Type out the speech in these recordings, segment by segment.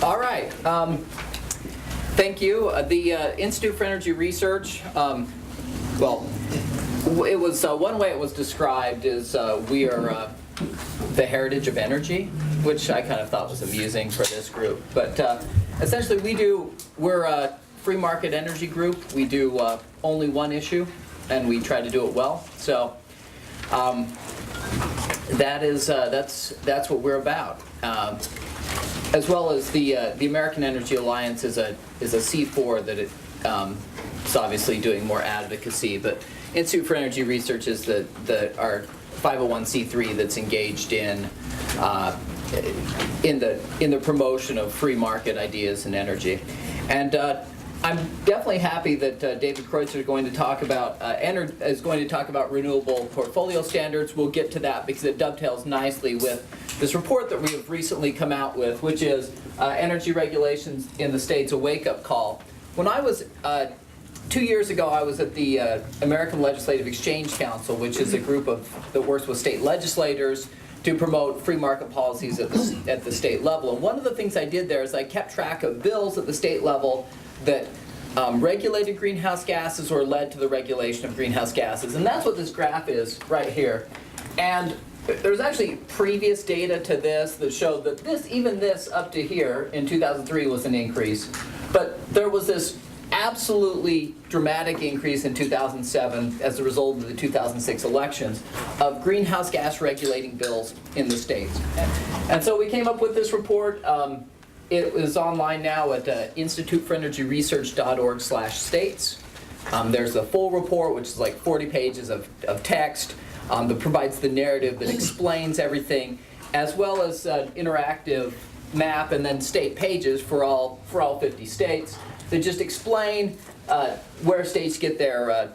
All right. Thank you. The Institute for Energy Research, well, it was one way it was described is we are the heritage of energy, which I kind of thought was amusing for this group. But essentially, we're a free market energy group. We do only one issue, and we try to do it well. So that's what we're about. As well as the American Energy Alliance is a C4 that it's obviously doing more advocacy, but Institute for Energy Research is our 501c3 that's engaged in the promotion of free market ideas in energy. And I'm definitely happy that David Kreutzer is going to talk about renewable portfolio standards. We'll get to that because it dovetails nicely with this report that we have recently come out with, which is Energy Regulations in the States, a Wake-Up Call. When I was 2 years ago, I was at the American Legislative Exchange Council, which is a group that works with state legislators to promote free market policies at the state level. And one of the things I did there is I kept track of bills at the state level that regulated greenhouse gases or led to the regulation of greenhouse gases. And that's what this graph is right here. And there's actually previous data to this that showed that even this up to here in 2003 was an increase. But there was this absolutely dramatic increase in 2007 as a result of the 2006 elections of greenhouse gas regulating bills in the states. And so we came up with this report. It is online now at instituteforenergyresearch.org/states. There's the full report, which is like 40 pages of text that provides the narrative that explains everything, as well as an interactive map and then state pages for all 50 states that just explain where states get their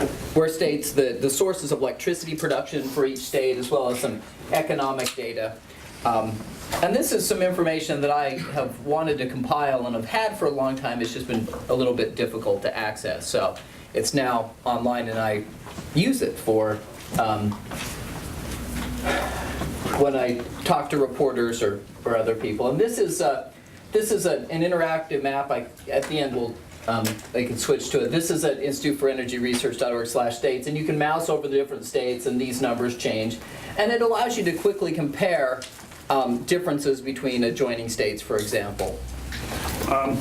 the sources of electricity production for each state, as well as some economic data. And this is some information that I have wanted to compile and have had for a long time. It's just been a little bit difficult to access. So it's now online, and I use it for when I talk to reporters or other people. And this is an interactive map. At the end, they can switch to it. This is at instituteforenergyresearch.org/states, and you can mouse over the different states, and these numbers change. And it allows you to quickly compare differences between adjoining states, for example. I'm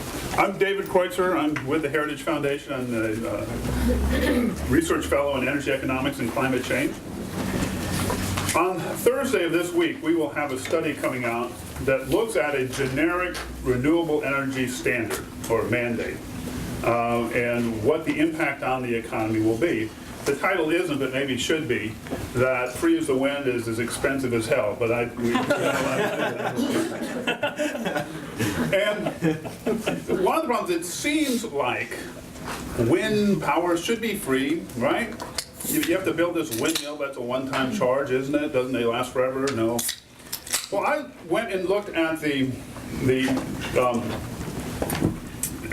David Kreutzer. I'm with the Heritage Foundation. I'm a research fellow in energy economics and climate change. On Thursday of this week, we will have a study coming out that looks at a generic renewable energy standard or mandate and what the impact on the economy will be. The title isn't, but maybe should be, that free as the wind is as expensive as hell. But and one of the problems, it seems like wind power should be free, right? You have to build this windmill, that's a one-time charge, isn't it? Doesn't they last forever? No. Well, I went and looked at the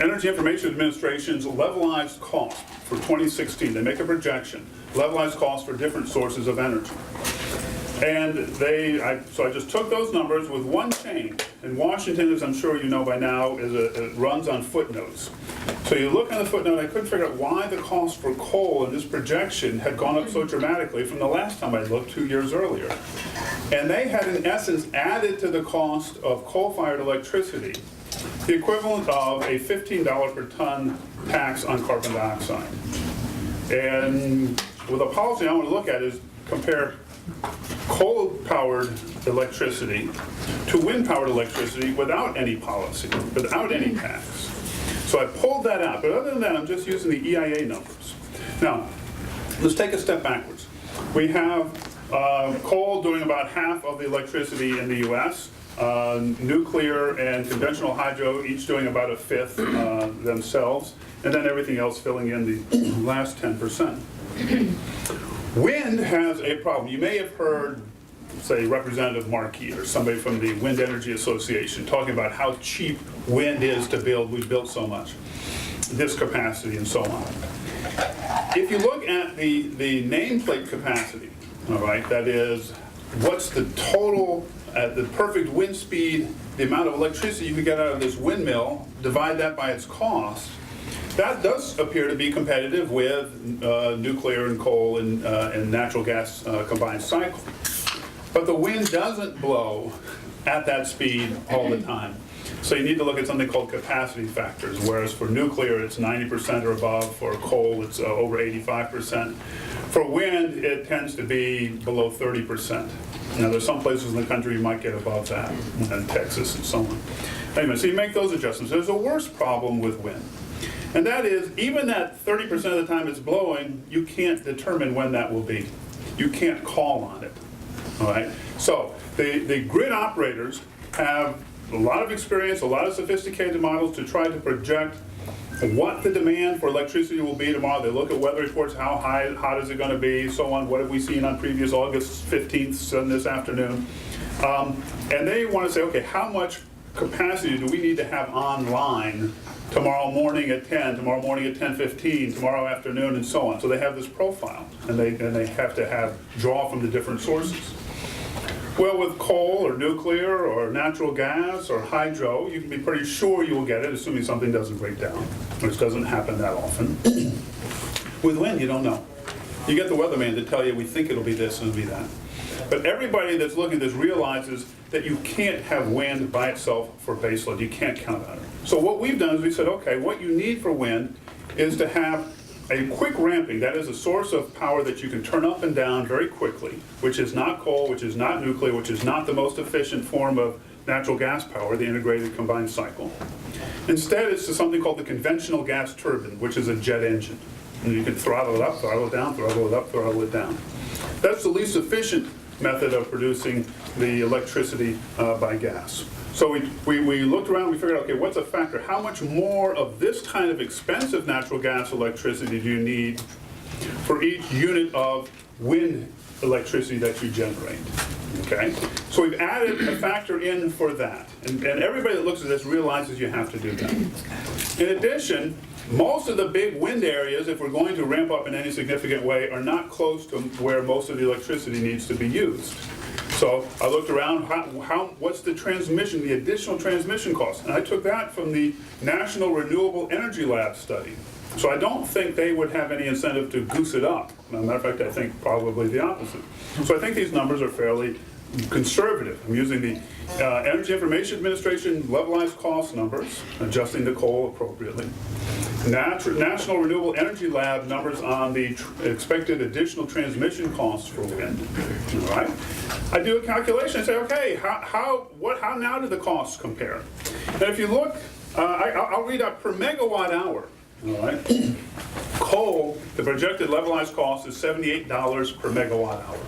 Energy Information Administration's levelized cost for 2016. They make a projection, levelized cost for different sources of energy. And so I just took those numbers with one change. And Washington, as I'm sure you know by now, it runs on footnotes. So you look on the footnote, I couldn't figure out why the cost for coal in this projection had gone up so dramatically from the last time I looked 2 years earlier. And they had, in essence, added to the cost of coal-fired electricity the equivalent of a $15 per ton tax on carbon dioxide. And with a policy I want to look at is compare coal-powered electricity to wind-powered electricity without any policy, without any tax. So I pulled that out, but other than that, I'm just using the EIA numbers. Now, let's take a step backwards. We have coal doing about half of the electricity in the U.S., nuclear and conventional hydro each doing about a fifth themselves, and then everything else filling in the last 10%. Wind has a problem. You may have heard, say, Representative Markey or somebody from the Wind Energy Association talking about how cheap wind is to build. We've built so much, this capacity and so on. If you look at the nameplate capacity, all right, that is, what's the total at the perfect wind speed, the amount of electricity you can get out of this windmill, divide that by its cost, that does appear to be competitive with nuclear and coal and natural gas combined cycle. But the wind doesn't blow at that speed all the time. So you need to look at something called capacity factors, whereas for nuclear it's 90% or above, for coal it's over 85%. For wind, it tends to be below 30%. Now there's some places in the country you might get above that, and Texas and so on. Anyway, so you make those adjustments. There's a worse problem with wind. And that is, even that 30% of the time it's blowing, you can't determine when that will be. You can't call on it. All right? So the grid operators have a lot of experience, a lot of sophisticated models to try to project what the demand for electricity will be tomorrow. They look at weather reports, how hot is it going to be, so on. What have we seen on previous August 15th this afternoon? And they want to say, okay, how much capacity do we need to have online tomorrow morning at 10, tomorrow morning at 10:15, tomorrow afternoon, and so on. So they have this profile, and they have to draw from the different sources. Well, with coal or nuclear or natural gas or hydro, you can be pretty sure you will get it, assuming something doesn't break down, which doesn't happen that often. With wind, you don't know. You get the weatherman to tell you, we think it'll be this and it'll be that. But everybody that's looking at this realizes that you can't have wind by itself for baseload. You can't count on it. So what we've done is we said, okay, what you need for wind is to have a quick ramping. That is a source of power that you can turn up and down very quickly, which is not coal, which is not nuclear, which is not the most efficient form of natural gas power, the integrated combined cycle. Instead, it's something called the conventional gas turbine, which is a jet engine. And you can throttle it up, throttle it down, throttle it up, throttle it down. That's the least efficient method of producing the electricity by gas. So we looked around, we figured out, okay, what's a factor? How much more of this kind of expensive natural gas electricity do you need for each unit of wind electricity that you generate? Okay? So we've added a factor in for that. And everybody that looks at this realizes you have to do that. In addition, most of the big wind areas, if we're going to ramp up in any significant way, are not close to where most of the electricity needs to be used. So I looked around, what's the transmission, the additional transmission cost? And I took that from the National Renewable Energy Lab study. So I don't think they would have any incentive to goose it up. As a matter of fact, I think probably the opposite. So I think these numbers are fairly conservative. I'm using the Energy Information Administration levelized cost numbers, adjusting the coal appropriately. National Renewable Energy Lab numbers on the expected additional transmission costs for wind. All right, I do a calculation and say, okay, how now do the costs compare? And if you look, I'll read out per megawatt hour. All right, coal, the projected levelized cost is $78 per megawatt hour.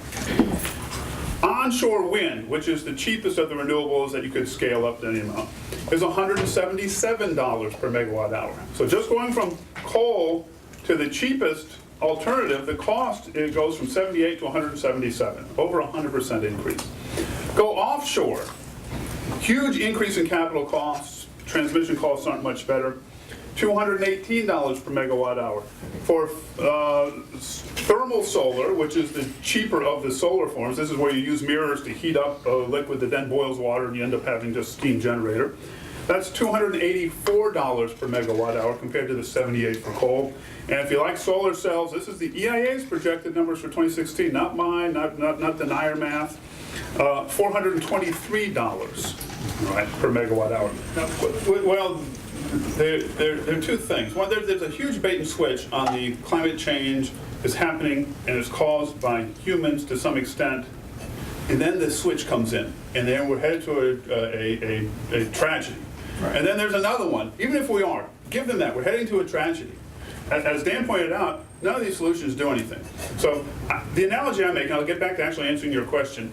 Onshore wind, which is the cheapest of the renewables that you could scale up to any amount, is $177 per megawatt hour. So just going from coal to the cheapest alternative, the cost, it goes from 78 to 177, over 100% increase. Go offshore, huge increase in capital costs, transmission costs aren't much better, $218 per megawatt hour. For thermal solar, which is the cheaper of the solar forms, this is where you use mirrors to heat up a liquid that then boils water and you end up having just steam generator. That's $284 per megawatt hour compared to the 78 for coal. And if you like solar cells, this is the EIA's projected numbers for 2016, not mine, not the NIR math. $423 per megawatt hour. Now, well, there are two things. One, there's a huge bait and switch on the climate change is happening and is caused by humans to some extent, and then the switch comes in, and then we're headed to a tragedy. Right. And then there's another one. Even if we are, give them that. We're heading to a tragedy. As Dan pointed out, none of these solutions do anything. So the analogy I make, and I'll get back to actually answering your question,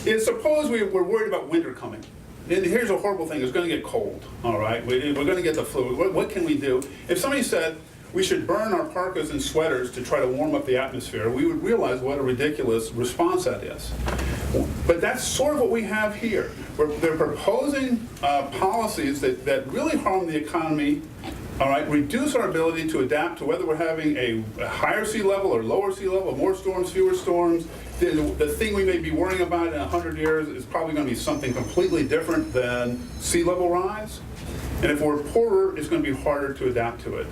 is suppose we're worried about winter coming. And here's a horrible thing, it's going to get cold, all right? We're going to get the flu. What can we do? If somebody said we should burn our parkas and sweaters to try to warm up the atmosphere, we would realize what a ridiculous response that is. But that's sort of what we have here. They're proposing policies that really harm the economy all right, reduce our ability to adapt to whether we're having a higher sea level or lower sea level, more storms, fewer storms. The thing we may be worrying about in 100 years is probably going to be something completely different than sea level rise. And if we're poorer, it's going to be harder to adapt to it.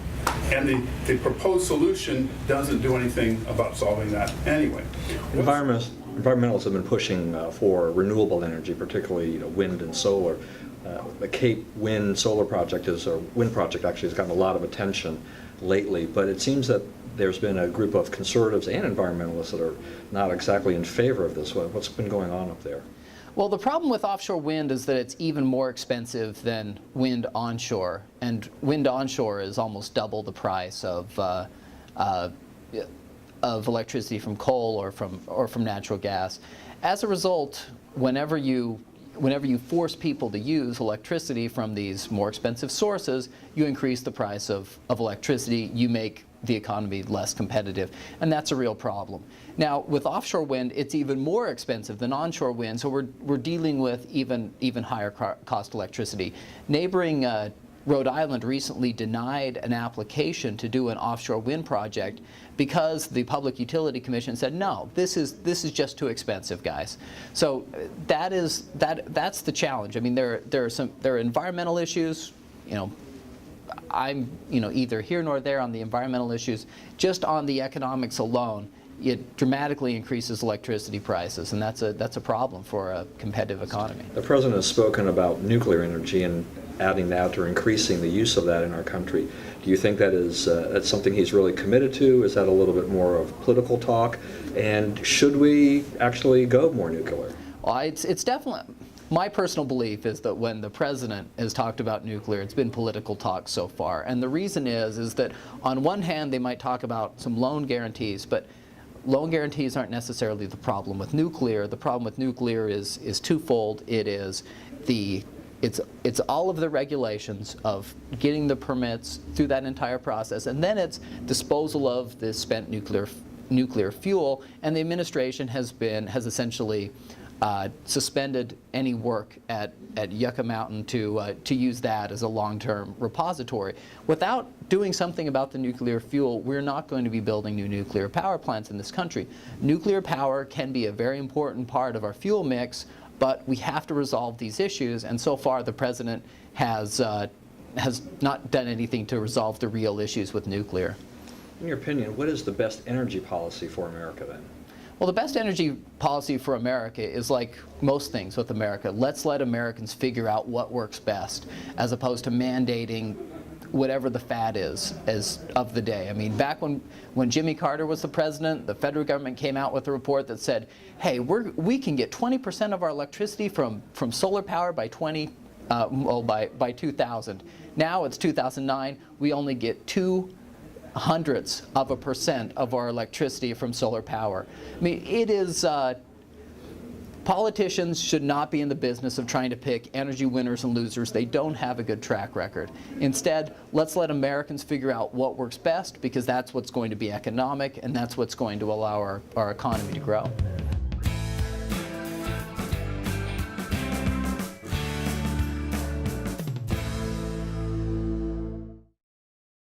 And the proposed solution doesn't do anything about solving that anyway. Environmentalists have been pushing for renewable energy, particularly wind and solar. The Cape Wind Solar Project wind project actually has gotten a lot of attention lately, but it seems that there's been a group of conservatives and environmentalists that are not exactly in favor of this. What's been going on up there? Well, the problem with offshore wind is that it's even more expensive than wind onshore, and wind onshore is almost double the price of electricity from coal or from natural gas. As a result, whenever you force people to use electricity from these more expensive sources, you increase the price of electricity, you make the economy less competitive, and that's a real problem. Now, with offshore wind, it's even more expensive than onshore wind, so we're dealing with even higher cost electricity. Neighboring Rhode Island recently denied an application to do an offshore wind project because the Public Utility Commission said, no, this is just too expensive, guys. So that's the challenge. I mean, there are environmental issues. I'm either here nor there on the environmental issues. Just on the economics alone, it dramatically increases electricity prices, and that's a problem for a competitive economy. The president has spoken about nuclear energy and adding that or increasing the use of that in our country. Do you think that is that's something he's really committed to? Is that a little bit more of political talk? And should we actually go more nuclear? Well, it's definitely. My personal belief is that when the president has talked about nuclear, it's been political talk so far. And the reason is that on one hand, they might talk about some loan guarantees, but loan guarantees aren't necessarily the problem with nuclear. The problem with nuclear is twofold. It's all of the regulations of getting the permits through that entire process, and then it's disposal of the spent nuclear fuel. And the administration has essentially suspended any work at Yucca Mountain to use that as a long-term repository. Without doing something about the nuclear fuel, we're not going to be building new nuclear power plants in this country. Nuclear power can be a very important part of our fuel mix, but we have to resolve these issues, and so far the president has not done anything to resolve the real issues with nuclear. In your opinion, what is the best energy policy for America then? Well, the best energy policy for America is like most things with America. Let's let Americans figure out what works best, as opposed to mandating whatever the fad is as of the day. I mean, back when Jimmy Carter was the president, the federal government came out with a report that said, hey, we can get 20% of our electricity from solar power by 2000. Now it's 2009, we only get 0.02% of our electricity from solar power. I mean, it is, politicians should not be in the business of trying to pick energy winners and losers. They don't have a good track record. Instead, let's let Americans figure out what works best, because that's what's going to be economic, and that's what's going to allow our economy to grow.